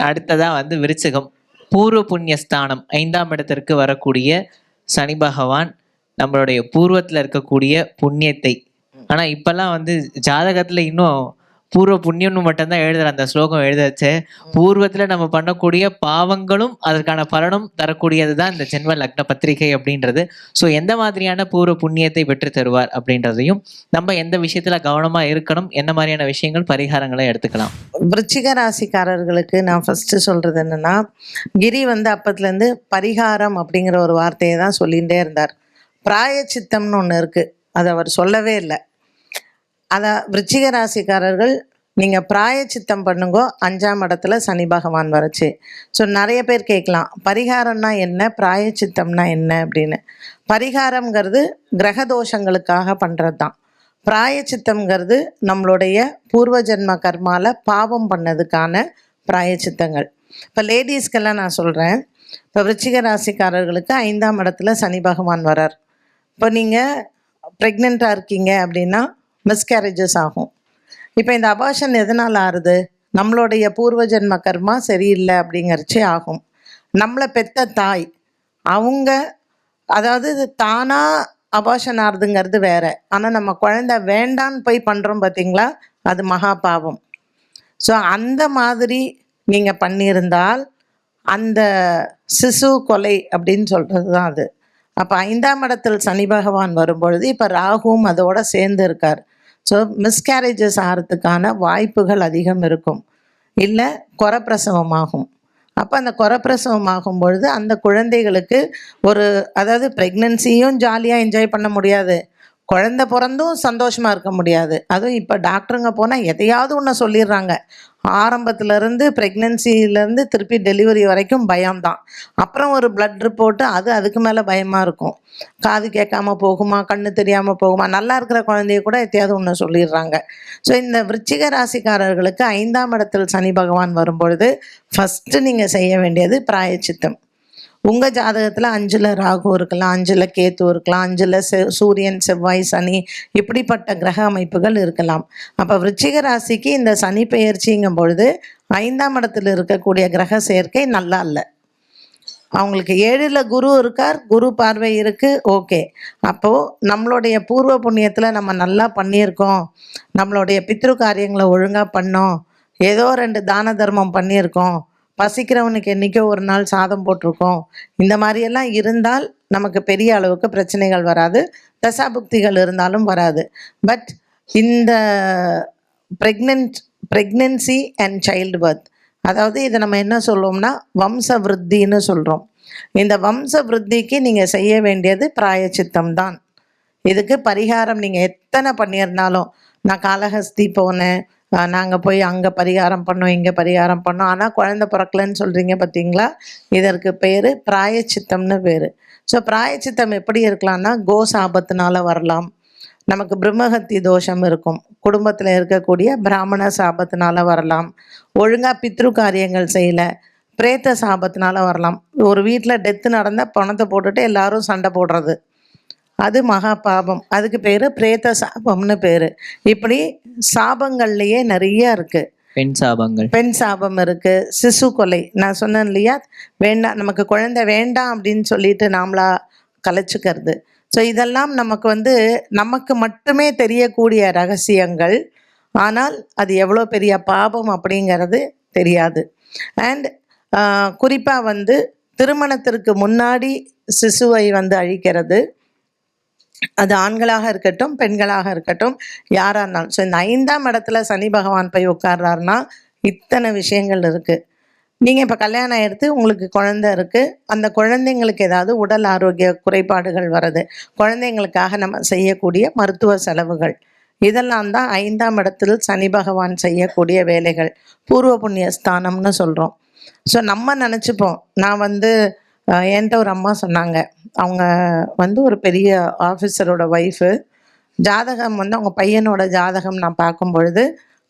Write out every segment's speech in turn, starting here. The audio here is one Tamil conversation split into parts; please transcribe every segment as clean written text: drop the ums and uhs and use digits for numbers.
அடுத்ததா வந்து விருச்சிகம். பூர்வ புண்ணிய ஸ்தானம் 5ஆம் இடத்திற்கு வரக்கூடிய சனி பகவான் நம்மளுடைய பூர்வத்துல இருக்கக்கூடிய புண்ணியத்தை, ஆனா இப்பெல்லாம் வந்து ஜாதகத்துல இன்னும் பூர்வ புண்ணியம்னு மட்டும்தான் எழுதுற அந்த ஸ்லோகம் எழுதாச்சு. பூர்வத்துல நம்ம பண்ணக்கூடிய பாவங்களும் அதற்கான பலனும் தரக்கூடியது தான் இந்த ஜென்ம லக்ன பத்திரிகை அப்படின்றது. ஸோ எந்த மாதிரியான பூர்வ புண்ணியத்தை பெற்று தருவார் அப்படின்றதையும், நம்ம எந்த விஷயத்துல கவனமா இருக்கணும், என்ன மாதிரியான விஷயங்கள் பரிகாரங்களை எடுத்துக்கலாம். விருச்சிக ராசிக்காரர்களுக்கு நான் ஃபர்ஸ்ட் சொல்றது என்னன்னா, கிரி வந்து அப்பத்துலேருந்து பரிகாரம் அப்படிங்கிற ஒரு வார்த்தையை தான் சொல்லிகிட்டே இருந்தார். பிராயச்சித்தம்னு ஒன்று இருக்கு, அதை அவர் சொல்லவே இல்லை. அதான் விருச்சிக ராசிக்காரர்கள் நீங்கள் பிராயச்சித்தம் பண்ணுங்கோ, 5ஆம் இடத்துல சனி பகவான் வரச்சு. ஸோ நிறைய பேர் கேட்கலாம், பரிகாரம்னா என்ன, பிராயச்சித்தம்னா என்ன அப்படின்னு. பரிகாரம்ங்கிறது கிரக தோஷங்களுக்காக பண்ணுறது தான். பிராயச்சித்தம்ங்கிறது நம்மளுடைய பூர்வ ஜென்ம கர்மால பாவம் பண்ணதுக்கான பிராயச்சித்தங்கள். இப்போ லேடிஸ்க்கெல்லாம் நான் சொல்கிறேன், இப்போ விருச்சிக ராசிக்காரர்களுக்கு 5ஆம் இடத்துல சனி பகவான் வரார். இப்போ நீங்கள் ப்ரெக்னெண்ட்டாக இருக்கீங்க அப்படின்னா மிஸ்கேரேஜஸ் ஆகும். இப்போ இந்த அபார்ஷன் எதனால் ஆகுது, நம்மளுடைய பூர்வ ஜென்ம கர்மா சரியில்லை அப்படிங்கிறச்சே ஆகும். நம்மளை பெத்த தாய் அவங்க, அதாவது தானாக அபார்ஷன் ஆகுதுங்கிறது வேற, ஆனால் நம்ம குழந்தை வேண்டான்னு போய் பண்ணுறோம் பார்த்தீங்களா, அது மகா பாவம். ஸோ அந்த மாதிரி நீங்கள் பண்ணியிருந்தால் அந்த சிசு கொலை அப்படின்னு சொல்கிறது தான் அது. அப்போ 5ஆம் இடத்தில் சனி பகவான் வரும்பொழுது இப்போ ராகுவும் அதோட சேர்ந்து இருக்கார். ஸோ மிஸ்கேரேஜஸ் ஆகிறதுக்கான வாய்ப்புகள் அதிகம் இருக்கும், இல்லை குறப்பிரசவமாகும். அப்போ அந்த குறப்பிரசவம் ஆகும் பொழுது அந்த குழந்தைகளுக்கு ஒரு, அதாவது ப்ரெக்னென்சியும் ஜாலியாக என்ஜாய் பண்ண முடியாது, குழந்தை பிறந்தும் சந்தோஷமாக இருக்க முடியாது. அதுவும் இப்போ டாக்டருங்க போனால் எதையாவது ஒன்று சொல்லிடுறாங்க. ஆரம்பத்துலேருந்து ப்ரெக்னென்சிலேருந்து திருப்பி டெலிவரி வரைக்கும் பயம்தான். அப்புறம் ஒரு பிளட் ரிப்போர்ட்டு, அதுக்கு மேலே பயமாக இருக்கும். காது கேட்காம போகுமா, கண்ணு தெரியாமல் போகுமா, நல்லா இருக்கிற குழந்தைய கூட எத்தையாவது ஒன்று சொல்லிடுறாங்க. ஸோ இந்த விருச்சிக ராசிக்காரர்களுக்கு 5ஆம் இடத்தில் சனி பகவான் வரும்பொழுது ஃபஸ்ட்டு நீங்கள் செய்ய வேண்டியது பிராயச்சித்தம். உங்கள் ஜாதகத்தில் 5ல் ராகு இருக்கலாம், 5ல் கேத்து இருக்கலாம், 5ல் சூரியன், செவ்வாய், சனி, இப்படிப்பட்ட கிரக அமைப்புகள் இருக்கலாம். அப்போ விருச்சிக ராசிக்கு இந்த சனி பெயர்ச்சிங்கும் பொழுது 5ஆம் இடத்துல இருக்கக்கூடிய கிரக சேர்க்கை நல்லா இல்லை. அவங்களுக்கு 7ல் குரு இருக்கார், குரு பார்வை இருக்குது, ஓகே. அப்போது நம்மளுடைய பூர்வ புண்ணியத்தில் நம்ம நல்லா பண்ணியிருக்கோம், நம்மளுடைய பித்ரு காரியங்களை ஒழுங்காக பண்ணோம், ஏதோ 2 தான தர்மம் பண்ணியிருக்கோம், பசிக்கிறவனுக்கு என்றைக்கோ ஒரு நாள் சாதம் போட்டிருக்கோம், இந்த மாதிரியெல்லாம் இருந்தால் நமக்கு பெரிய அளவுக்கு பிரச்சனைகள் வராது, தசாபுக்திகள் இருந்தாலும் வராது. பட் இந்த ப்ரெக்னென்சி அண்ட் சைல்டு பர்த், அதாவது இதை நம்ம என்ன சொல்லுவோம்னா வம்ச விருத்தின்னு சொல்கிறோம். இந்த வம்ச விருத்திக்கு நீங்கள் செய்ய வேண்டியது பிராயச்சித்தம் தான். இதுக்கு பரிகாரம் நீங்கள் எத்தனை பண்ணியிருந்தாலும், நான் காளஹஸ்தி போனேன், நாங்கள் போய் அங்கே பரிகாரம் பண்ணோம், இங்கே பரிகாரம் பண்ணோம், ஆனால் குழந்தை பிறக்கலன்னு சொல்கிறீங்க பார்த்தீங்களா, இதற்கு பேர் பிராயச்சித்தம்னு பேர். ஸோ பிராயச்சித்தம் எப்படி இருக்கலாம்னா, கோ சாபத்தினால வரலாம், நமக்கு பிரம்மஹத்தி தோஷம் இருக்கும், குடும்பத்தில் இருக்கக்கூடிய பிராமண சாபத்தினால வரலாம், ஒழுங்காக பித்ரு காரியங்கள் செய்யலை, பிரேத்த சாபத்தினால வரலாம். ஒரு வீட்டில் டெத்து நடந்தால் பணத்தை போட்டுட்டு எல்லாரும் சண்டை போடுறது, அது மகா பாபம், அதுக்கு பேர் பிரேத்த சாபம்னு பேர். இப்படி சாபங்கள்லையே நிறைய இருக்குது. பெண் சாபம் இருக்குது, சிசு கொலை, நான் சொன்னேன் இல்லையா, வேண்டாம் நமக்கு குழந்தை வேண்டாம் அப்படின்னு சொல்லிட்டு நாமளா கலைச்சிக்கிறது. ஸோ இதெல்லாம் நமக்கு மட்டுமே தெரியக்கூடிய ரகசியங்கள், ஆனால் அது எவ்வளோ பெரிய பாபம் அப்படிங்கிறது தெரியாது. அண்ட் குறிப்பாக திருமணத்திற்கு முன்னாடி சிசுவை அழிக்கிறது, அது ஆண்களாக இருக்கட்டும் பெண்களாக இருக்கட்டும் யாராக இருந்தாலும். ஸோ இந்த 5ஆம் இடத்துல சனி பகவான் போய் உட்கார்றாருன்னா இத்தனை விஷயங்கள் இருக்குது. நீங்கள் இப்போ கல்யாணம் எடுத்து உங்களுக்கு குழந்தை இருக்குது, அந்த குழந்தைங்களுக்கு ஏதாவது உடல் ஆரோக்கிய குறைபாடுகள் வருது, குழந்தைங்களுக்காக நம்ம செய்யக்கூடிய மருத்துவ செலவுகள், இதெல்லாம் தான் 5ஆம் இடத்தில் சனி பகவான் செய்யக்கூடிய வேலைகள், பூர்வ புண்ணிய ஸ்தானம்னு சொல்கிறோம். ஸோ நம்ம நினச்சிப்போம், நான் என்கிட்ட ஒரு அம்மா சொன்னாங்க, அவங்க ஒரு பெரிய ஆஃபீஸரோட ஒய்ஃபு, ஜாதகம் அவங்க பையனோட ஜாதகம் நான் பார்க்கும் பொழுது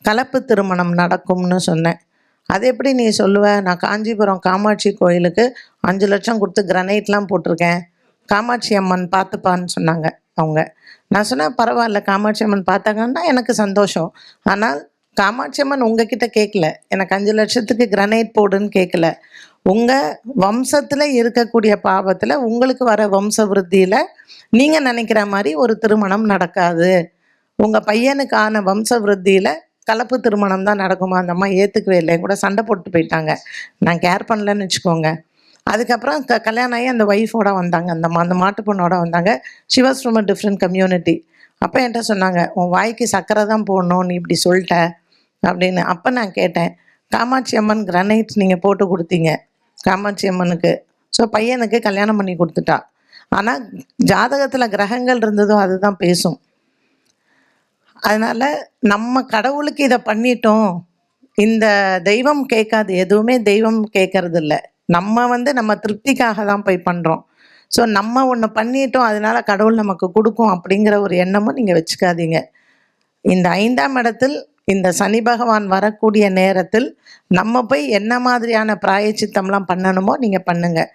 கலப்பு திருமணம் நடக்கும்னு சொன்னேன். அது எப்படி நீ சொல்லுவ, நான் காஞ்சிபுரம் காமாட்சி கோயிலுக்கு 5 லட்சம் கொடுத்து கிரனைட்லாம் போட்டிருக்கேன், காமாட்சி அம்மன் பார்த்துப்பான்னு சொன்னாங்க அவங்க. நான் சொன்னேன், பரவாயில்ல, காமாட்சி அம்மன் பார்த்தாங்கன்னா எனக்கு சந்தோஷம், ஆனால் காமாட்சி அம்மன் உங்ககிட்ட கேட்கல, எனக்கு 5 லட்சத்துக்கு கிரனைட் போடுன்னு கேட்கல. உங்கள் வம்சத்தில் இருக்கக்கூடிய பாவத்தில் உங்களுக்கு வர வம்ச விருத்தியில் நீங்கள் நினைக்கிற மாதிரி ஒரு திருமணம் நடக்காது. உங்கள் பையனுக்கான வம்ச விருத்தியில் கலப்பு திருமணம் தான் நடக்குமா? அந்த அம்மா ஏற்றுக்கவே இல்லை, என் கூட சண்டை போட்டு போயிட்டாங்க. நான் கேர் பண்ணலன்னு வச்சுக்கோங்க. அதுக்கப்புறம் கல்யாணம் ஆகி அந்த ஒய்ஃபோட வந்தாங்க, அந்த மாட்டு பொண்ணோட வந்தாங்க. She was from a different community. அப்போ என்கிட்ட சொன்னாங்க, உன் வாய்க்கு சக்கரை தான் போடணும், நீ இப்படி சொல்லிட்ட அப்படின்னு. அப்போ நான் கேட்டேன், காமாட்சி அம்மன் கிரனைட் நீங்கள் போட்டு கொடுத்தீங்க காமாட்சி அம்மனுக்கு, ஸோ பையனுக்கு கல்யாணம் பண்ணி கொடுத்துட்டா. ஆனால் ஜாதகத்தில் கிரகங்கள் இருந்ததோ அதுதான் பேசும். அதனால் நம்ம கடவுளுக்கு இதை பண்ணிட்டோம், இந்த தெய்வம் கேட்காது, எதுவுமே தெய்வம் கேட்கறது இல்லை. நம்ம நம்ம திருப்திக்காக தான் போய் பண்ணுறோம். ஸோ நம்ம ஒன்று பண்ணிட்டோம், அதனால கடவுள் நமக்கு கொடுக்கும் அப்படிங்கிற ஒரு எண்ணமும் நீங்கள் வச்சுக்காதீங்க. இந்த 5ஆம் இடத்தில் இந்த சனி பகவான் வரக்கூடிய நேரத்தில் நம்ம போய் என்ன மாதிரியான பிராயச்சித்தம்லாம் பண்ணணுமோ நீங்கள் பண்ணுங்கள்.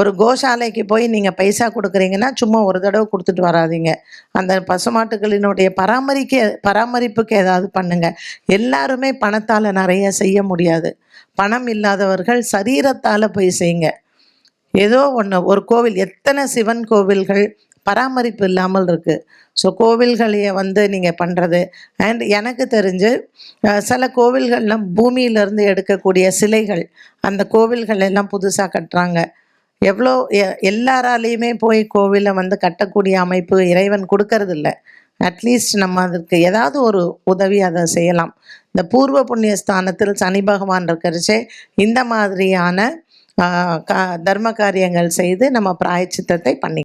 ஒரு கோசாலைக்கு போய் நீங்கள் பைசா கொடுக்குறீங்கன்னா சும்மா ஒரு தடவை கொடுத்துட்டு வராதீங்க. அந்த பசுமாட்டுகளினுடைய பராமரிப்புக்கு ஏதாவது பண்ணுங்கள். எல்லாருமே பணத்தால் நிறைய செய்ய முடியாது. பணம் இல்லாதவர்கள் சரீரத்தால் போய் செய்யுங்க. ஏதோ ஒன்று, ஒரு கோவில், எத்தனை சிவன் கோவில்கள் பராமரிப்பு இல்லாமல் இருக்குது. ஸோ கோவில்களையே நீங்கள் பண்ணுறது. அண்ட் எனக்கு தெரிஞ்சு சில கோவில்கள்லாம் பூமியிலேருந்து எடுக்கக்கூடிய சிலைகள், அந்த கோவில்கள் எல்லாம் புதுசாக கட்டுறாங்க. எவ்வளோ எல்லாராலேயுமே போய் கோவிலை கட்டக்கூடிய அமைப்பு இறைவன் கொடுக்கறதில்ல. அட்லீஸ்ட் நம்ம அதுக்கு ஏதாவது ஒரு உதவி அதை செய்யலாம். இந்த பூர்வ புண்ணிய ஸ்தானத்தில் சனி பகவான் இருக்கிறச்சே இந்த மாதிரியான தர்ம காரியங்கள் செய்து நம்ம பிராயச்சித்தத்தை பண்ணி